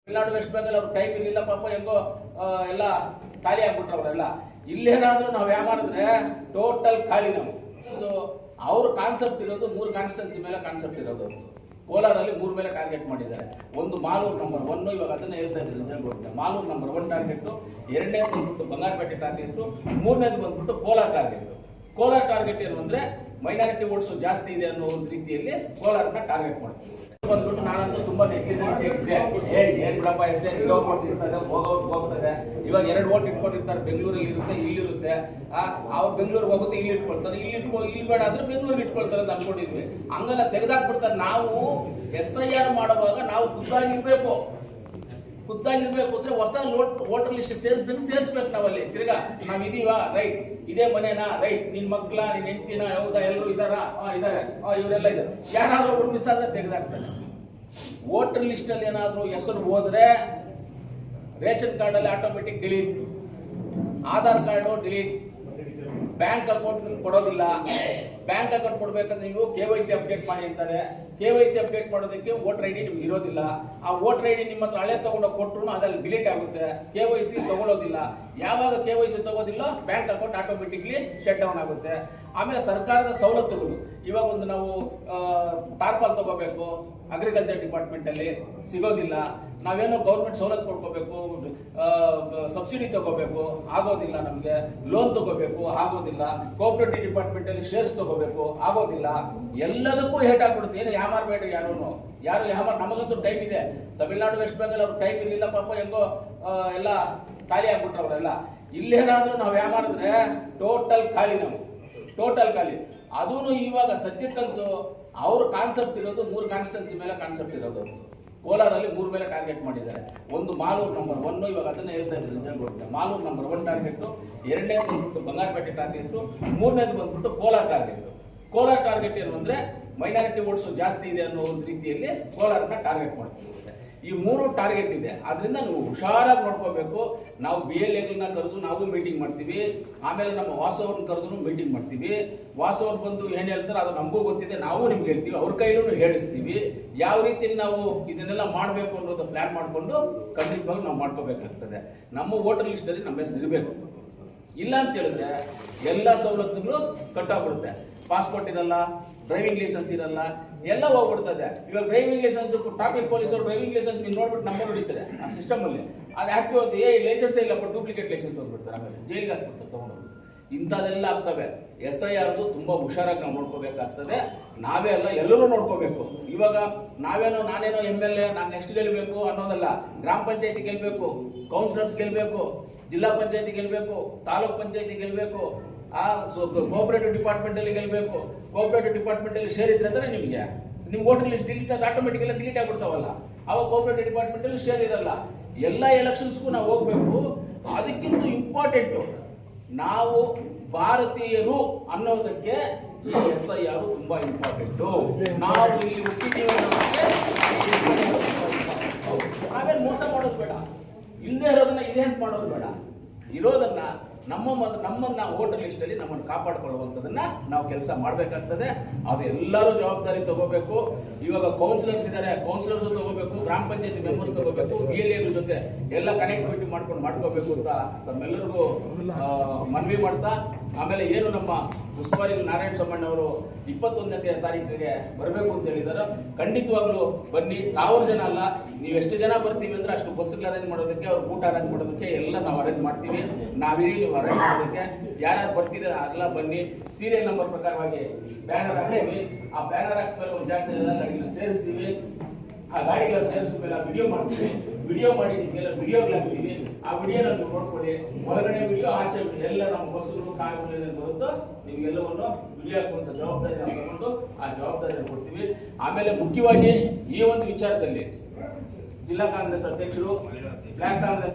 Tamil Nadu West Bengal ಅವ್ರ time ಇರಲಿಲ್ಲ ಪಾಪ, ಹೆಂಗೋ ಎಲ್ಲ ಖಾಲಿ ಆಗ್ಬಿಟ್ರು ಅವರೆಲ್ಲ. ಇಲ್ಲೇನಾದ್ರೂ ನಾವು ಯಾವ ಮಾಡಿದ್ರೆ ಟೋಟಲ್ ಖಾಲಿ ನಾವು. ಅವ್ರ ಕಾನ್ಸೆಪ್ಟ್ ಇರೋದು 3 ಕಾನ್ಸ್ಟಿಟ್ಯೂನ್ಸಿ ಮೇಲೆ ಕಾನ್ಸೆಪ್ಟ್ ಇರೋದು. ಕೋಲಾರಲ್ಲಿ 3 ಮೇಲೆ ಟಾರ್ಗೆಟ್ ಮಾಡಿದ್ದಾರೆ. ಒಂದು ಮಾಲೂರು ನಂಬರ್ 1, ಇವಾಗ ಅದನ್ನ ಹೇಳ್ತಾ ಇದ್ದಾರೆ ಜನಗಳಿಗೆ. ಮಾಲೂರು ನಂಬರ್ 1 ಟಾರ್ಗೆಟ್, ಎರಡನೇದು ಬಂದ್ಬಿಟ್ಟು ಬಂಗಾರಪೇಟೆ ಟಾರ್ಗೆಟ್, ಮೂರನೇದು ಬಂದ್ಬಿಟ್ಟು ಕೋಲಾರ ಟಾರ್ಗೆಟ್. ಕೋಲಾರ ಟಾರ್ಗೆಟ್ ಏನು ಅಂದ್ರೆ ಮೈನಾರಿಟಿ ವೋಟ್ಸ್ ಜಾಸ್ತಿ ಇದೆ ಅನ್ನೋ ಒಂದು ರೀತಿಯಲ್ಲಿ ಕೋಲಾರನ ಟಾರ್ಗೆಟ್ ಮಾಡ್ತೀವಿ. ಬಂದ್ಬಿಟ್ಟು ನಾನಂತೂ ತುಂಬಾ ಏನ್ ಬಿಡಪ್ಪ ಹೋಗ್ತದೆ. ಇವಾಗ 2 ವೋಟ್ ಇಟ್ಕೊಂಡಿರ್ತಾರೆ, ಬೆಂಗಳೂರಲ್ಲಿ ಇರುತ್ತೆ, ಇಲ್ಲಿರುತ್ತೆ. ಅವ್ರು ಬೆಂಗಳೂರಿಗೆ ಹೋಗುತ್ತೆ, ಇಲ್ಲಿ ಇಟ್ಕೊಳ್ತಾರೆ, ಇಲ್ಲಿ ಬೇಡ ಅಂದ್ರೆ ಬೆಂಗಳೂರಿಗೆ ಇಟ್ಕೊಳ್ತಾರೆ ಅಂತ ಅನ್ಕೊಂಡಿದ್ವಿ. ಹಂಗಲ್ಲ ತೆಗೆದಾಕ್ಬಿಡ್ತಾರೆ. ನಾವು SIR ಮಾಡುವಾಗ ನಾವು ಖುದ್ದಾಗಿರ್ಬೇಕು ಅಂದ್ರೆ ಹೊಸ ವೋಟರ್ ಲಿಸ್ಟ್ ಸೇರಿಸ್ಬೇಕು. ನಾವಲ್ಲಿ ತಿರ್ಗಾ ನಾವ್ ಇದೀವಾ, ರೈಟ್, ಇದೇ ಮನೆನಾ, ರೈಟ್, ನಿನ್ ಮಕ್ಳ, ನಿನ್ ಹೆಂಡತಿನ, ಹೌದಾ, ಎಲ್ಲರೂ ಇದಾರೆ, ಇವರೆಲ್ಲ ಇದ್ದಾರೆ. ಯಾರಾದ್ರೂ ಒಬ್ರು ಮಿಸ್ ಆದ್ರೆ ತೆಗೆದಾಕ್ತಾನೆ. ವೋಟರ್ ಲಿಸ್ಟ್ ಅಲ್ಲಿ ಏನಾದ್ರು ಹೆಸರು ಹೋದ್ರೆ ರೇಷನ್ ಕಾರ್ಡ್ ಅಲ್ಲಿ automatic delete, Aadhaar card delete, bank account ಕೊಡೋದಿಲ್ಲ. ಬ್ಯಾಂಕ್ ಅಕೌಂಟ್ ಕೊಡ್ಬೇಕಂದ್ರೆ ನೀವು KYC ಅಪ್ಡೇಟ್ ಮಾಡಿ ಅಂತಾರೆ. KYC ಅಪ್ಡೇಟ್ ಮಾಡೋದಕ್ಕೆ ವೋಟರ್ ID ನಿಮ್ಗೆ ಇರೋದಿಲ್ಲ. ಆ ವೋಟರ್ ID ನಿಮ್ಮ ಹತ್ರ ಹಳೆ ತಗೊಂಡೋಗಿ ಕೊಟ್ಟರು ಅದ್ರಲ್ಲಿ ಡಿಲೀಟ್ ಆಗುತ್ತೆ. KYC ತಗೊಳ್ಳೋದಿಲ್ಲ. ಯಾವಾಗ KYC ತಗೋದಿಲ್ಲ bank account automatically shut down ಆಗುತ್ತೆ. ಆಮೇಲೆ ಸರ್ಕಾರದ ಸವಲತ್ತುಗಳು, ಇವಾಗ ಒಂದು ನಾವು ಟಾರ್ಪಾಲ್ ತಗೋಬೇಕು, ಅಗ್ರಿಕಲ್ಚರ್ ಡಿಪಾರ್ಟ್ಮೆಂಟ್ ಅಲ್ಲಿ ಸಿಗೋದಿಲ್ಲ. ನಾವೇನೋ ಗೌರ್ಮೆಂಟ್ ಸವಲತ್ತು ಕೊಡ್ಕೋಬೇಕು, ಸಬ್ಸಿಡಿ ತಗೋಬೇಕು, ಆಗೋದಿಲ್ಲ. ನಮಗೆ ಲೋನ್ ತಗೋಬೇಕು, ಆಗೋದಿಲ್ಲ. ಕೋಆಪರೇಟಿವ್ ಡಿಪಾರ್ಟ್ಮೆಂಟ್ ಅಲ್ಲಿ ಶೇರ್ಸ್ ತಗೋಬೇಕು, ಆಗೋದಿಲ್ಲ. ಎಲ್ಲದಕ್ಕೂ ಹೇಟ್ ಆಗ್ಬಿಡುತ್ತೆ. ಏನು ಯಾಮಾರ್ಬೇಡ್ರಿ, ಯಾರು ಯಾಮಾರ್. ನಮಗಂತೂ ಟೈಮ್ ಇದೆ. ತಮಿಳುನಾಡು ವೆಸ್ಟ್ ಬೆಂಗಾಲ್ ಅವ್ರ ಟೈಮ್ ಇರಲಿಲ್ಲ ಪಾಪ, ಹೆಂಗೋ ಎಲ್ಲ ಖಾಲಿ ಆಗ್ಬಿಟ್ರು ಅವರೆಲ್ಲ. ಇಲ್ಲೇನಾದ್ರೂ ನಾವು ಯಾವ ಮಾಡಿದ್ರೆ ಟೋಟಲ್ ಖಾಲಿ ನಾವು, ಟೋಟಲ್ ಖಾಲಿ. ಅದೂ ಇವಾಗ ಸದ್ಯಕ್ಕಂತೂ ಅವ್ರ ಕಾನ್ಸೆಪ್ಟ್ ಇರೋದು 3 ಕಾನ್ಸ್ಟಿಟ್ಯೂನ್ಸಿ ಮೇಲೆ ಕಾನ್ಸೆಪ್ಟ್ ಇರೋದು. ಕೋಲಾರಲ್ಲಿ 3 ಮೇಲೆ ಟಾರ್ಗೆಟ್ ಮಾಡಿದ್ದಾರೆ. ಒಂದು ಮಾಲೂರು ನಂಬರ್ 1, ಇವಾಗ ಅದನ್ನ ಹೇಳ್ತಾ ಇದ್ದಾರೆ ಜನಗಳಿಗೆ. ಮಾಲೂರು ನಂಬರ್ 1 ಟಾರ್ಗೆಟ್, ಎರಡನೇದು ಬಂದ್ಬಿಟ್ಟು ಬಂಗಾರಪೇಟೆ ಟಾರ್ಗೆಟ್, ಮೂರನೇದು ಬಂದ್ಬಿಟ್ಟು ಕೋಲಾರ ಟಾರ್ಗೆಟ್. ಕೋಲಾರ ಟಾರ್ಗೆಟ್ ಏನು ಅಂದ್ರೆ ಮೈನಾರಿಟಿ ವೋಟ್ಸ್ ಜಾಸ್ತಿ ಇದೆ ಅನ್ನೋ ಒಂದು ರೀತಿಯಲ್ಲಿ ಕೋಲಾರನ ಟಾರ್ಗೆಟ್ ಮಾಡ್ತೀವಿ. ಈ 3 ಟಾರ್ಗೆಟ್ ಇದೆ. ಆದ್ರಿಂದ ನೀವು ಹುಷಾರಾಗಿ ನೋಡ್ಕೋಬೇಕು. ನಾವು BLAಗಳನ್ನ ಕರೆದು ನಾವು ಮೀಟಿಂಗ್ ಮಾಡ್ತೀವಿ. ಆಮೇಲೆ ನಮ್ಮ ವಾಸವ್ರನ್ನ ಕರೆದು ಮೀಟಿಂಗ್ ಮಾಡ್ತೀವಿ. ವಾಸವ್ರು ಬಂದು ಏನ್ ಹೇಳ್ತಾರೆ ಅದು ನಮಗೂ ಗೊತ್ತಿದೆ, ನಾವು ನಿಮ್ಗೆ ಹೇಳ್ತೀವಿ, ಅವ್ರ ಕೈಲೂ ಹೇಳಿಸ್ತೀವಿ. ಯಾವ ರೀತಿ ನಾವು ಇದನ್ನೆಲ್ಲ ಮಾಡಬೇಕು ಅನ್ನೋದು ಪ್ಲಾನ್ ಮಾಡಿಕೊಂಡು ಖಂಡಿತವಾಗಿ ನಾವು ಮಾಡ್ಕೋಬೇಕಾಗ್ತದೆ. ನಮ್ಮ ವೋಟರ್ ಲಿಸ್ಟ್ ಅಲ್ಲಿ ನಮ್ಮ ಹೆಸರು ಇರಬೇಕು. ಇಲ್ಲ ಅಂತ ಹೇಳಿದ್ರೆ ಎಲ್ಲ ಸವಲತ್ತುಗಳು ಕಟ್ಟಾಗ್ಬಿಡುತ್ತೆ. ಪಾಸ್ಪೋರ್ಟ್ ಇರಲ್ಲ, ಡ್ರೈವಿಂಗ್ ಲೈಸೆನ್ಸ್ ಇರಲ್ಲ, ಎಲ್ಲ ಹೋಗ್ಬಿಡ್ತದೆ. ಇವಾಗ ಡ್ರೈವಿಂಗ್ ಲೈಸೆನ್ಸ್ ಟ್ರಾಫಿಕ್ ಪೊಲೀಸರು ಡ್ರೈವಿಂಗ್ ಲೈಸೆನ್ಸ್ ನೀವು ನೋಡ್ಬಿಟ್ಟು ನಂಬರ್ ಹೊಡಿತಾರೆ ಆ ಸಿಸ್ಟಮ್ ಅಲ್ಲಿ. ಅದು ಆಕ್ಟಿವ್ ಆಗುತ್ತೆ. ಲೈಸೆನ್ಸ್ ಇಲ್ಲಪ್ಪ, ಡೂಪ್ಲಿಕೇಟ್ ಲೈಸೆನ್ಸ್ ಹೋಗ್ಬಿಡ್ತಾರೆ, ಆಮೇಲೆ ಜೈಲಿಗೆ ಹಾಕ್ಬಿಡ್ತಾರೆ ತಗೊಂಡೋಗಿ. ಇಂಥದೆಲ್ಲ ಆಗ್ತವೆ. SIR ತುಂಬಾ ಹುಷಾರಾಗಿ ನಾವು ನೋಡ್ಕೋಬೇಕಾಗ್ತದೆ. ನಾವೇ ಅಲ್ಲ, ಎಲ್ಲರೂ ನೋಡ್ಕೋಬೇಕು. ಇವಾಗ ನಾನೇನೋ MLA, ನಾನು ನೆಕ್ಸ್ಟ್ ಗೆಲ್ಬೇಕು ಅನ್ನೋದಲ್ಲ. ಗ್ರಾಮ ಪಂಚಾಯತಿ ಗೆಲ್ಬೇಕು, ಕೌನ್ಸಿಲರ್ಸ್ ಗೆಲ್ಬೇಕು, ಜಿಲ್ಲಾ ಪಂಚಾಯತಿ ಗೆಲ್ಬೇಕು, ತಾಲೂಕ್ ಪಂಚಾಯತಿ ಗೆಲ್ಬೇಕು, ಕೋಆಪರೇಟಿವ್ ಡಿಪಾರ್ಟ್ಮೆಂಟ್ ಅಲ್ಲಿ ಗೆಲ್ಬೇಕು. ಕೋಆಪರೇಟಿವ್ ಡಿಪಾರ್ಟ್ಮೆಂಟ್ ಅಲ್ಲಿ ಶೇರ್ ಇದ್ರೆ ತಾನೇ ನಿಮ್ ವೋಟರ್ ಲಿಸ್ಟ್ ಡಿಲೀಟ್ ಆಟೋಮೆಟಿಕ್ ಎಲ್ಲ ಡಿಲೀಟ್ ಆಗ್ಬಿಡ್ತಾವಲ್ಲ. ಅವಾಗ ಕೋಆಪರೇಟಿವ್ ಡಿಪಾರ್ಟ್ಮೆಂಟ್ ಅಲ್ಲಿ ಶೇರ್ ಇರಲ್ಲ. ಎಲ್ಲ ಎಲೆಕ್ಷನ್ಸ್ಗೂ ನಾವು ಹೋಗ್ಬೇಕು. ಅದಕ್ಕಿಂತ ಇಂಪಾರ್ಟೆಂಟ್, ನಾವು ಭಾರತೀಯರು ಅನ್ನೋದಕ್ಕೆ ಈ SIR ತುಂಬಾ ಇಂಪಾರ್ಟೆಂಟ್. ನಾವು ಇಲ್ಲಿ ಹುಟ್ಟಿದ್ದೀವಿ ನಾವೇನು ಮೋಸ ಮಾಡೋದು ಬೇಡ, ಇಲ್ಲದೆ ಇರೋದನ್ನ ಇದೆ ಅಂತ ಮಾಡೋದು ಬೇಡ. ಇರೋದನ್ನ ನಮ್ಮನ್ನ ವೋಟರ್ ಲಿಸ್ಟ್ ಅಲ್ಲಿ ನಮ್ಮನ್ನು ಕಾಪಾಡಿಕೊಳ್ಳುವಂಥದ್ದನ್ನ ನಾವು ಕೆಲಸ ಮಾಡಬೇಕಾಗ್ತದೆ. ಅದು ಎಲ್ಲರೂ ಜವಾಬ್ದಾರಿ ತಗೋಬೇಕು. ಇವಾಗ ಕೌನ್ಸಿಲರ್ಸ್ ಇದ್ದಾರೆ, ಕೌನ್ಸಿಲರ್ಸ್ ತಗೋಬೇಕು, ಗ್ರಾಮ ಪಂಚಾಯತಿ ಮೆಂಬರ್ಸ್ ತಗೋಬೇಕು, BLAಗಳ ಜೊತೆ ಎಲ್ಲ ಕನೆಕ್ಟಿವಿಟಿ ಮಾಡ್ಕೋಬೇಕು ಅಂತ ತಮ್ಮೆಲ್ಲರಿಗೂ ಮನವಿ ಮಾಡ್ತಾ, ಆಮೇಲೆ ಏನು ನಮ್ಮ ಉಸ್ತುವಾರಿ ನಾರಾಯಣ ಸ್ವಾಮಣ್ಣ ಅವರು 21ನೇ ತಾರೀಕಿಗೆ ಬರಬೇಕು ಅಂತ ಹೇಳಿದಾರೆ. ಖಂಡಿತವಾಗ್ಲೂ ಬನ್ನಿ. 1000 ಜನ ಅಲ್ಲ, ನೀವು ಎಷ್ಟು ಜನ ಬರ್ತೀವಿ ಅಂದ್ರೆ ಅಷ್ಟು ಬಸ್ಗಳು ಅರೇಂಜ್ ಮಾಡೋದಕ್ಕೆ, ಅವ್ರ ಊಟ ಅರೇಂಜ್ ಮಾಡೋದಕ್ಕೆ ಎಲ್ಲ ನಾವು ಅರೇಂಜ್ ಮಾಡ್ತೀವಿ. ನಾವೇ ನೀವು ಅರೇಂಜ್ ಮಾಡೋದಕ್ಕೆ ಯಾರ್ಯಾರು ಬರ್ತೀರ ಎಲ್ಲ ಬನ್ನಿ. ಸೀರಿಯಲ್ ನಂಬರ್ ಪ್ರಕಾರವಾಗಿ ಬ್ಯಾನರ್ ಹಾಕ್ತೀವಿ. ಆ ಬ್ಯಾನರ್ ಹಾಕ್ತಾರೆ ಒಂದು ಜಾಗದಲ್ಲಿ ಗಾಡಿಗಳನ್ನ ಸೇರಿಸ್ತೀವಿ. ಆ ಗಾಡಿಗಳ ಸೇರಿಸಿದ ಮೇಲೆ ವಿಡಿಯೋ ಮಾಡ್ತೀವಿ. ವಿಡಿಯೋ ಮಾಡಿ ನಿಮಗೆಲ್ಲ ವಿಡಿಯೋಗಳು ಹಾಕ್ತೀವಿ. ಆ ವಿಡಿಯೋನ ನೀವು ನೋಡ್ಕೊಳ್ಳಿ. ಒಳಗಡೆ ವಿಡಿಯೋ, ಆಚೆ ವಿಡಿಯೋ ಎಲ್ಲ ನಮ್ಮ ಬಸ್ಸುಗಳು ಕಾರುಗಳು ಬರುತ್ತೋ ನಿಮ್ಗೆಲ್ಲವನ್ನು ವಿಡಿಯೋ ಹಾಕುವಂತ ಜವಾಬ್ದಾರಿ ನಾವು ತಗೊಂಡು ಆ ಜವಾಬ್ದಾರಿಯನ್ನು ಕೊಡ್ತೀವಿ. ಆಮೇಲೆ ಮುಖ್ಯವಾಗಿ ಈ ಒಂದು ವಿಚಾರದಲ್ಲಿ ಜಿಲ್ಲಾ ಕಾಂಗ್ರೆಸ್ ಅಧ್ಯಕ್ಷರು, ಬ್ಲಾಕ್ ಕಾಂಗ್ರೆಸ್